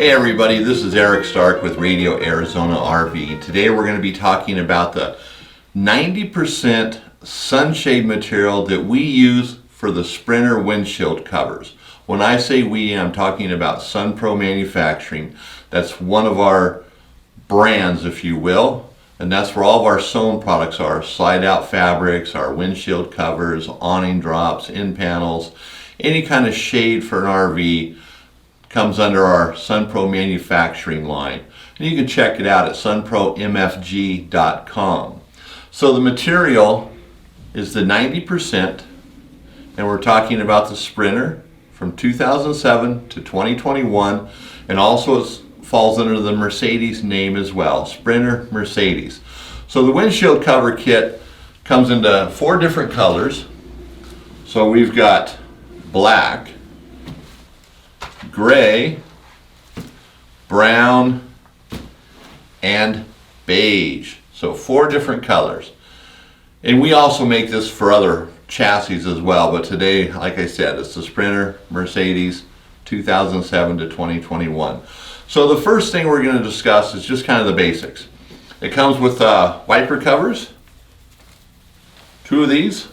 Hey everybody, this is Eric Stark with Radio Arizona RV. Today we're going to be talking about the 90% sunshade material that we use for the Sprinter windshield covers. When I say we, I'm talking about Sunpro Manufacturing. That's one of our brands, if you will, and that's where all of our sewn products are. Slide out fabrics, our windshield covers, awning drops, end panels, any kind of shade for an RV comes under our Sunpro Manufacturing line. And you can check it out at sunpromfg.com. So the material is the 90%, and we're talking about the Sprinter from 2007 to 2021, and also it falls under the Mercedes name as well, Sprinter Mercedes. So the windshield cover kit comes into 4 different colors. So we've got black, gray, brown, and beige. So 4 different colors. And we also make this for other chassis as well, but today, like I said, it's the Sprinter Mercedes 2007 to 2021. So the first thing we're going to discuss is just kind of the basics. It comes with wiper covers, 2 of these.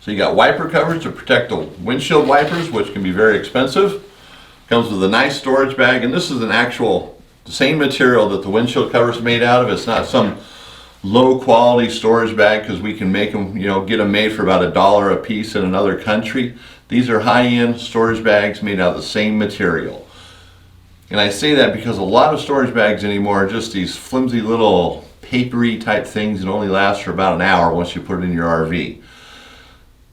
So you got wiper covers to protect the windshield wipers, which can be very expensive. Comes with a nice storage bag, and this is an actual, the same material that the windshield cover is made out of. It's not some low quality storage bag, because we can make them, get them made for about $1 a piece in another country. These are high-end storage bags made out of the same material. And I say that because a lot of storage bags anymore are just these flimsy little papery type things that only last for about an hour once you put it in your RV.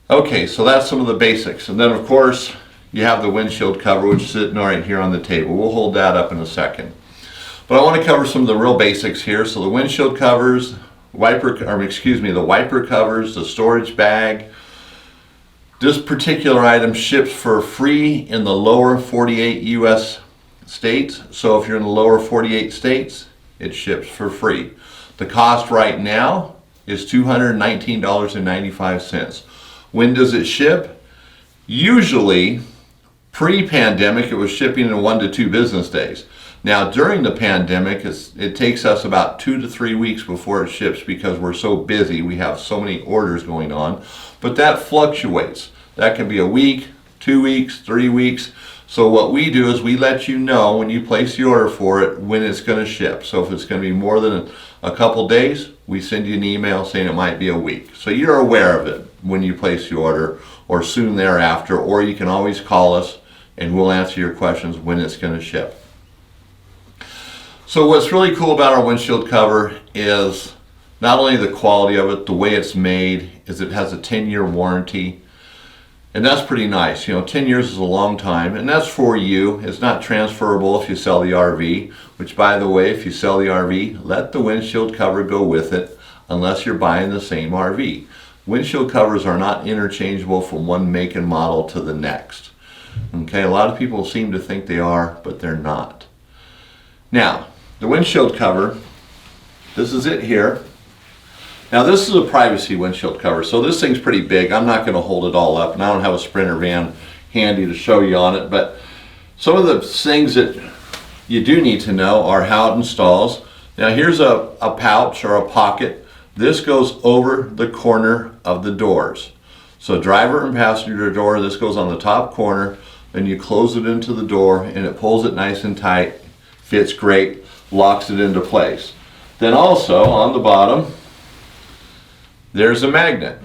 Okay, so that's some of the basics. And then of course, you have the windshield cover, which is sitting right here on the table. We'll hold that up in a second. But I want to cover some of the real basics here. So the windshield covers, the wiper covers, the storage bag. This particular item ships for free in the lower 48 US states. So if you're in the lower 48 states, it ships for free. The cost right now is $219.95. When does it ship? Usually, pre-pandemic, it was shipping in 1 to 2 business days. Now, during the pandemic, it takes us about 2 to 3 weeks before it ships because we're so busy. We have so many orders going on. But that fluctuates. That can be a week, 2 weeks, 3 weeks. So what we do is we let you know when you place the order for it when it's going to ship. So if it's going to be more than a couple days, we send you an email saying it might be a week. So you're aware of it when you place the order or soon thereafter, or you can always call us and we'll answer your questions when it's going to ship. So what's really cool about our windshield cover is not only the quality of it, the way it's made, is it has a 10-year warranty. And that's pretty nice. 10 years is a long time, and that's for you. It's not transferable if you sell the RV, which, by the way, if you sell the RV, let the windshield cover go with it unless you're buying the same RV. Windshield covers are not interchangeable from one make and model to the next. Okay, a lot of people seem to think they are, but they're not. Now, the windshield cover, this is it here. Now this is a privacy windshield cover, so this thing's pretty big. I'm not going to hold it all up, and I don't have a Sprinter van handy to show you on it, but some of the things that you do need to know are how it installs. Now here's a pouch or a pocket. This goes over the corner of the doors. So driver and passenger door, this goes on the top corner, then you close it into the door and it pulls it nice and tight, fits great, locks it into place. Then also on the bottom, there's a magnet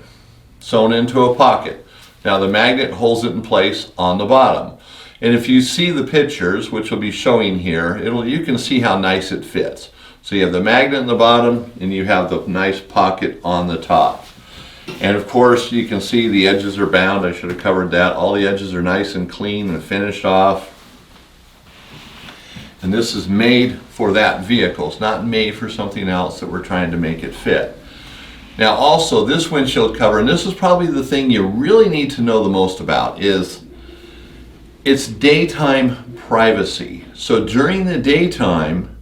sewn into a pocket. Now the magnet holds it in place on the bottom. And if you see the pictures, which will be showing here, you can see how nice it fits. So you have the magnet in the bottom and you have the nice pocket on the top. And of course you can see the edges are bound. I should have covered that. All the edges are nice and clean and finished off. And this is made for that vehicle. It's not made for something else that we're trying to make it fit. Now also this windshield cover, and this is probably the thing you really need to know the most about, is it's daytime privacy. So during the daytime,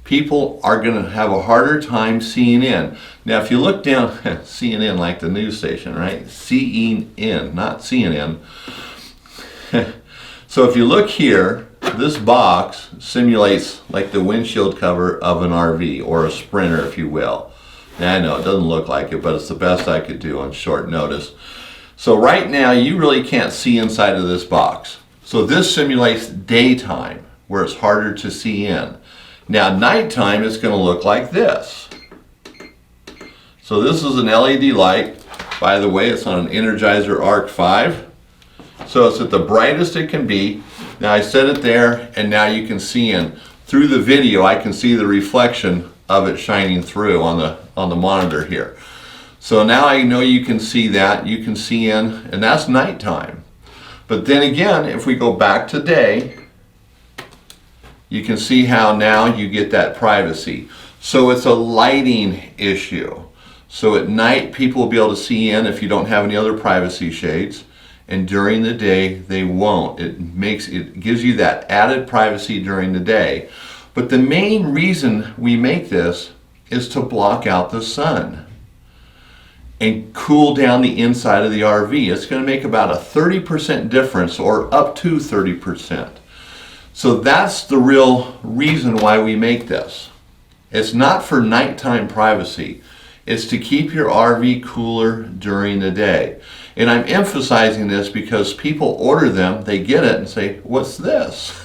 people are going to have a harder time seeing in. Now if you look down, seeing in like the news station, right? Seeing in, not CNN. So if you look here, this box simulates like the windshield cover of an RV or a Sprinter, if you will. Now I know it doesn't look like it, but it's the best I could do on short notice. So right now you really can't see inside of this box. So this simulates daytime where it's harder to see in. Now nighttime it's going to look like this. So this is an LED light. By the way, it's on an Energizer Arc 5. So it's at the brightest it can be. Now I set it there and now you can see in. Through the video I can see the reflection of it shining through on the monitor here. So now I know you can see that. You can see in, and that's nighttime. But then again, if we go back to day, you can see how now you get that privacy. So it's a lighting issue. So at night people will be able to see in if you don't have any other privacy shades, and during the day they won't. It gives you that added privacy during the day. But the main reason we make this is to block out the sun and cool down the inside of the RV. It's going to make about a 30% difference, or up to 30%. So that's the real reason why we make this. It's not for nighttime privacy. It's to keep your RV cooler during the day. And I'm emphasizing this because people order them, they get it and say, "What's this?"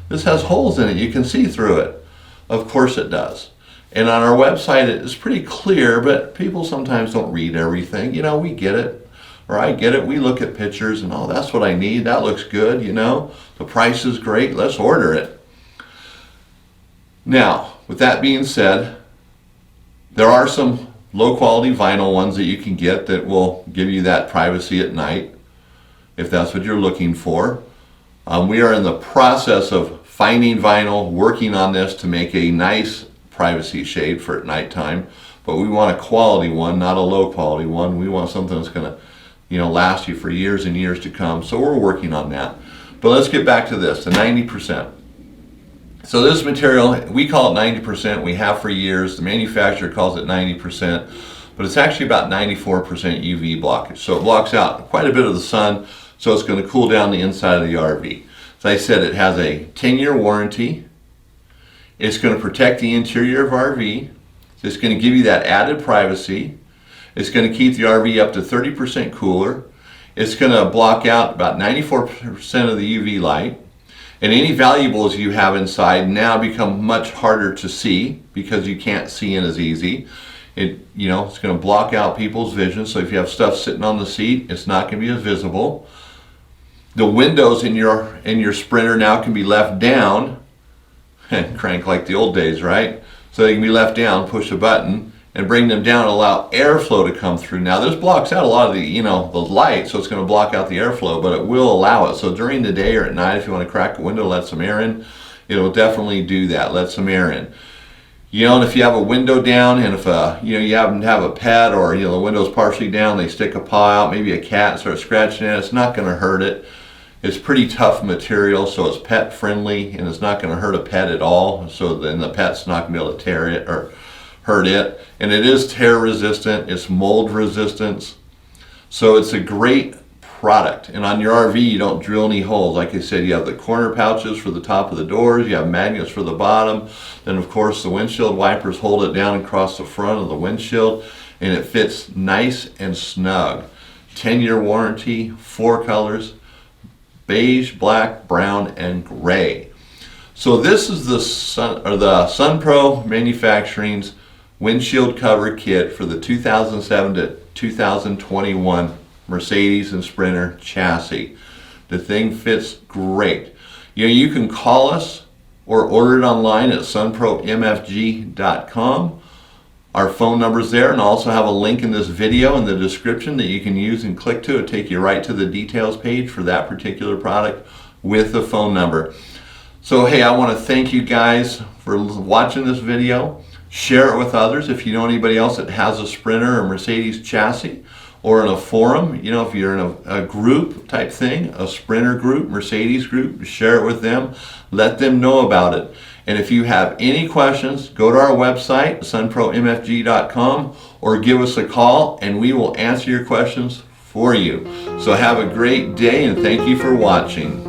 This has holes in it, you can see through it. Of course it does. And on our website it's pretty clear, but people sometimes don't read everything. You know, we get it, or I get it. We look at pictures and, oh, that's what I need. That looks good, you know. The price is great. Let's order it. Now, with that being said, there are some low quality vinyl ones that you can get that will give you that privacy at night, if that's what you're looking for. We are in the process of finding vinyl, working on this to make a nice privacy shade for at nighttime, but we want a quality one, not a low quality one. We want something that's going to, you know, last you for years and years to come. So we're working on that. But let's get back to this, the 90%. So this material, we call it 90%. We have for years. The manufacturer calls it 90%, but it's actually about 94% UV blockage. So it blocks out quite a bit of the sun, so it's going to cool down the inside of the RV. As I said, it has a 10-year warranty. It's going to protect the interior of RV. It's going to give you that added privacy. It's going to keep the RV up to 30% cooler. It's going to block out about 94% of the UV light. And any valuables you have inside now become much harder to see because you can't see in as easy. It's going to block out people's vision. So if you have stuff sitting on the seat, it's not going to be as visible. The windows in your Sprinter now can be left down and crank like the old days, right? So they can be left down, push a button, and bring them down and allow airflow to come through. Now this blocks out a lot of the, the light, so it's going to block out the airflow, but it will allow it. So during the day or at night, if you want to crack a window, let some air in, it'll definitely do that. Let some air in. And if you have a window down, and if you happen to have a pet, or the window's partially down, they stick a paw out, maybe a cat, and start scratching it, it's not going to hurt it. It's pretty tough material, so it's pet friendly, and it's not going to hurt a pet at all. So then the pet's not going to be able to tear it or hurt it. And it is tear resistant, it's mold resistant. So it's a great product. And on your RV, you don't drill any holes. Like I said, you have the corner pouches for the top of the doors, you have magnets for the bottom. Then of course the windshield wipers hold it down across the front of the windshield, and it fits nice and snug. 10-year warranty, 4 colors: beige, black, brown, and gray. So this is the Sunpro Manufacturing's Windshield Cover Kit for the 2007 to 2021 Mercedes and Sprinter chassis. The thing fits great. You can call us or order it online at sunpromfg.com. Our phone number's there, and I also have a link in this video in the description that you can use and click to. It'll take you right to the details page for that particular product with the phone number. So hey, I want to thank you guys for watching this video. Share it with others. If you know anybody else that has a Sprinter or Mercedes chassis, or in a forum, if you're in a group type thing, a Sprinter group, Mercedes group, share it with them. Let them know about it. And if you have any questions, go to our website, sunpromfg.com, or give us a call and we will answer your questions for you. So have a great day, and thank you for watching.